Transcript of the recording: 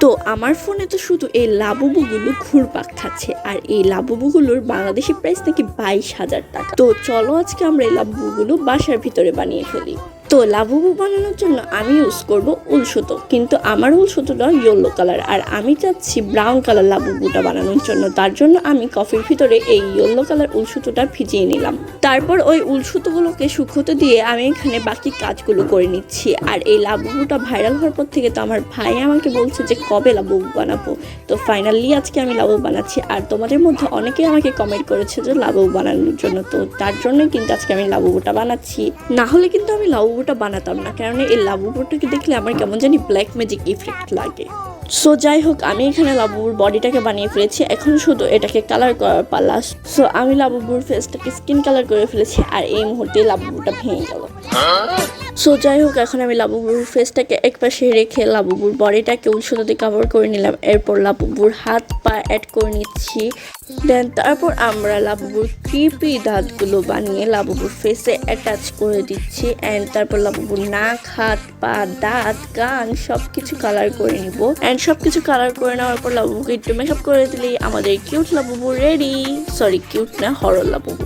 তো আমার ফোনে তো শুধু এই লাবুবুগুলো ঘুরপাক খাচ্ছে, আর এই লাবুবুগুলোর বাংলাদেশি প্রাইস নাকি 22,000 টাকা। তো চলো আজকে আমরা এই লাবুবুগুলো বাসার ভিতরে বানিয়ে ফেলি। তো লাবুবু বানানোর জন্য আমি ইউজ করব উল সুতো, কিন্তু আমার উল সুতোটা ইয়েলো কালার, আর আমি চাচ্ছি ব্রাউন কালার লাবুবুটা বানানোর জন্য। তার জন্য আমি কফির ভিতরে এই ইয়েলো কালার উল সুতোটা ভিজিয়ে নিলাম। তারপর ওই উল সুতোগুলোকে শুকোতে দিয়ে আমি এখানে বাকি কাজগুলো করে নিচ্ছি। আর এই লাবুবুটা ভাইরাল হওয়ার পর থেকে তো আমার ভাই আমাকে বলছে যে কবে লাবুবু বানাবো। তো ফাইনালি আজকে আমি লাবুবু বানাচ্ছি। আর তোমাদের মধ্যে অনেকেই আমাকে কমেন্ট করেছে যে লাবুবু বানানোর জন্য, তো তার জন্যই কিন্তু আজকে আমি লাবুবুটা বানাচ্ছি। না হলে কিন্তু আমি লাবুবুটা বানাতাম না, কারণ এই লাবুবুটাকে দেখলে আমার কেমন জানি ব্ল্যাক ম্যাজিক ইফেক্ট লাগে। সো যাই হোক, আমি এখানে লাবুবুর বডিটাকে বানিয়ে ফেলেছি, এখন শুধু এটাকে কালার করার পালা। সো আমি লাবুবুর ফেসটাকে স্কিন কালার করে ফেলেছি, আর এই মুহূর্তে লাবুবুটা ভেঙে গেল। সো যাই হোক, এখন আমি লাবুবুর ফেসটাকে একপাশে রেখে লাবুবুর বডিটাকে উল সুতো দিয়ে কাভার করে নিলাম। এরপর লাবুবুর হাত পা অ্যাড করে নিচ্ছি। দেন তারপর আমরা লাবুবুর ক্রিপি দাঁতগুলো বানিয়ে লাবুবুর ফেসে অ্যাটাচ করে দিচ্ছি। অ্যান্ড তারপর লাবুবুর নাক, হাত পা, দাঁত, কান সব কিছু কালার করে নিব। অ্যান্ড সব কিছু কালার করে নেওয়ার পর লাবুবুকে একটু মেকআপ করে দিলেই আমাদের cute Labubu ready. Sorry, cute না, হরর লাবুবু।